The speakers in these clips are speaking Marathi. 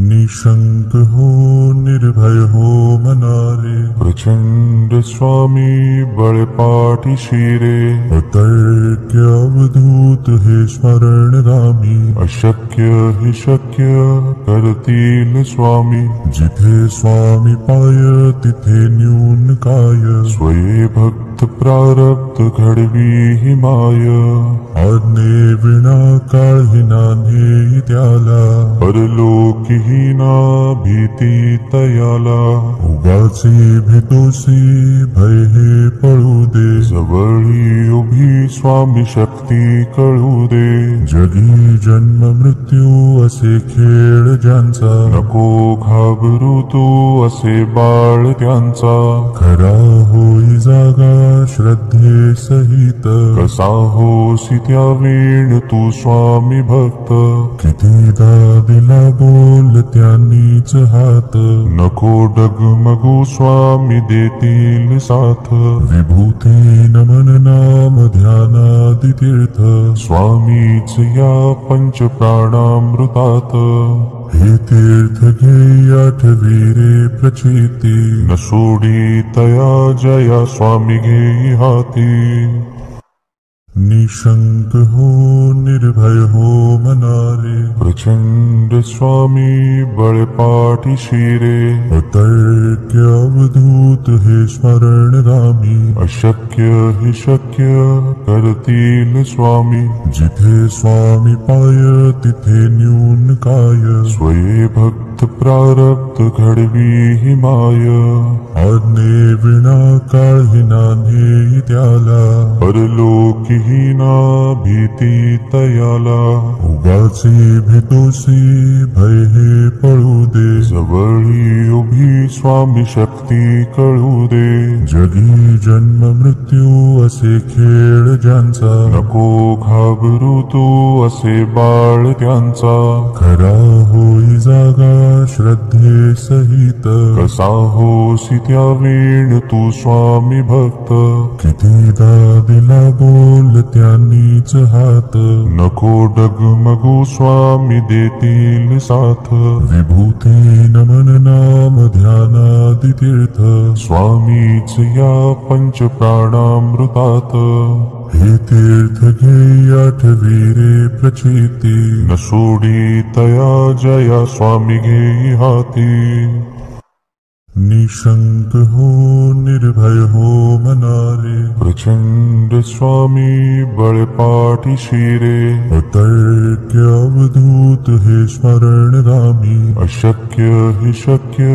निशंक हो निर्भय हो मनारे, प्रचंड स्वामी बळपाठी शिरे, अतर्क्य अवधूत हे स्मरणगामी, अशक्य हि शक्य करतील स्वामी, जिथे स्वामी पाय तिथे न्यून काय, स्वये भक्त प्रारब्ध घडवी हि माय, आज्ञे विना काळही नान्हे त्याला, परलोकीहीना भीती तयाला, उगाचे भेतोसी भय हे पळू दे, जवळी उभी स्वामी शक्ती कळू दे, जगी जन्म मृत्यू असे खेळ ज्यांचा, नको घाबरू तू असे बाळ त्यांचा, खरा होई जागा श्रद्धे सहित, कसा होसी त्या वेळ तू स्वामी भक्त, कितीदा दिला बोल त्यांनीच हात, नको डगमगू स्वामी देतील साथ, विभूती नमन नाम ध्यानादि तीर्थ, स्वामीच या पंच प्राणामृतात, हे तीर्थ घे आठवी रे प्रचिती, न सोडी तया जया स्वामी घेई हाती, निशंक हो निर्भय हो मनारे, प्रचंड स्वामी बळपाठी शिरे, अतर्क्य अवधूत हे स्मरणगामी, अशक्य हि शक्य करतील स्वामी, जिथे स्वामी पाय तिथे न्यून काय, स्वये भक्त प्रारब्ध घडवी हि माय, आज्ञे विना काळही नान्हे त्याला, परलोकीहीना भीती तयाला, उगाचे भेतोसी भय हे पळू दे, जवळी उभी स्वामी शक्ती कळू दे, जगी जन्म मृत्यू असे खेळ ज्यांचा, नको घाबरू तू असे बाळ त्यांचा, खरा होई जागा श्रद्धे सहित, कसा होसी त्या वेळ तू स्वामी भक्त, कितीदा दिला बोल त्यांनीच हात, नको डगमगू स्वामी देतील साथ, विभूती नमन नाम ध्यानादि तीर्थ, स्वामीच या पंच प्राणामृतात, हे तीर्थ घे आठवी रे प्रचिती, न सोडी तया जया स्वामी घेई हाती, निशंक हो निर्भय हो मनारे, प्रचंड स्वामी बळपाठी शिरे, अतर्क्य अवधूत हे स्मरणगामी, अशक्य हि शक्य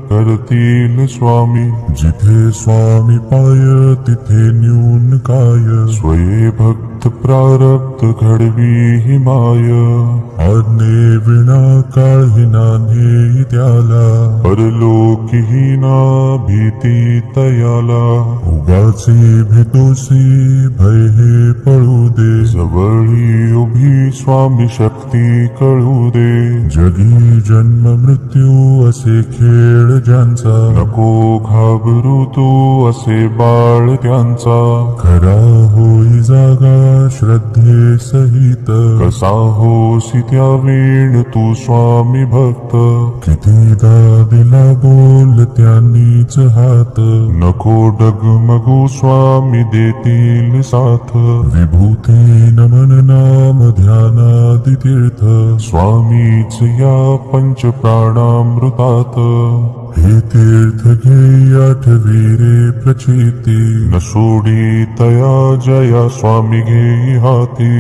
करतील स्वामी, जिथे स्वामी पाय तिथे न्यून काय, स्वये भक्त प्रारब्ध घडवी हि माय, आज्ञे विना काळही नान्हे त्याला, परलोकीहीना भीती तयाला, उगाचे भेतोसी भय हे पळू दे, जवळी उभी स्वामी शक्ती कळू दे, जगी जन्म मृत्यू असे खेळ ज्यांचा, नको घाबरू तू असे बाळ त्यांचा, खरा होई जागा श्रद्धे सहित, कसा होसी त्या वेळ तू स्वामी भक्त, कितीदा दिला बोल त्यांनीच हात, नको डगमगू स्वामी देतील साथ, विभूती नमन नाम ध्यानादि तीर्थ, स्वामीच या पंच प्राणामृतात, हे तीर्थ घे आठवी रे प्रचिती, न सोडी तया जया स्वामी घेई हाती,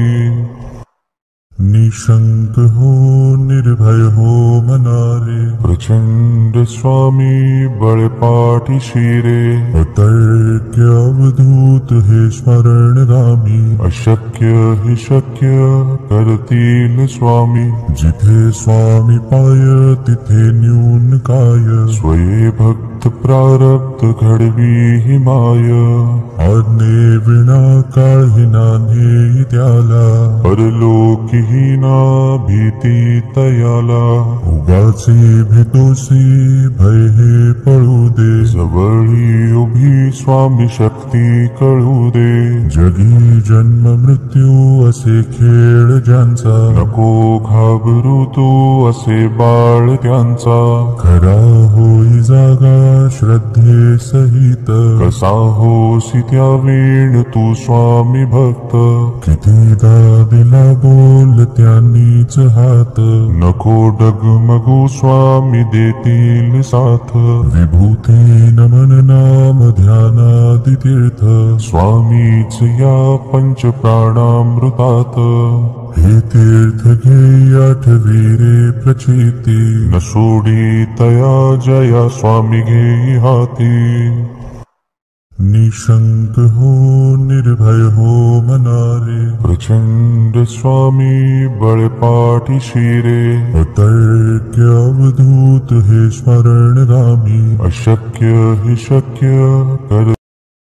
निशंक हो निर्भय हो मनारे, प्रचंड स्वामी बळपाठी शिरे, अतर्क्य अवधूत हे स्मरणगामी, अशक्य हि शक्य करतील स्वामी, जिथे स्वामी पाय तिथे न्यून काय, स्वये भक्त प्रारब्ध घडवी हि माय, आज्ञे विना काळही नान्हे त्याला, परलोकीहीना भीती तयाला, उगाचे भेतोसी भय हे पळू दे, जवळी उभी स्वामी शक्ती भक्ती कळू दे. जगी जन्म मृत्यू असे खेळ ज्यांचा, नको घाबरू तू असे बाळ त्यांचा. खरा होई जागा श्रद्धे सहित, कसा होसी त्या वेळ तू स्वामी भक्त. कितीदा दिला बोल त्यांनीच हात, नको डगमगू स्वामी देतील साथ. विभूती नमन नाम ध्यानादि तीर्थ, स्वामीच या पंच प्राणामृतात. हे तीर्थ घे आठवी रे प्रचिती, न सोडी तया जया स्वामी घेई हाती. निशंक हो निर्भय हो मनारे, प्रचंड स्वामी बळपाठी शिरे. अतर्क्य अवधूत हे स्मरणगामी, अशक्य हे शक्य कर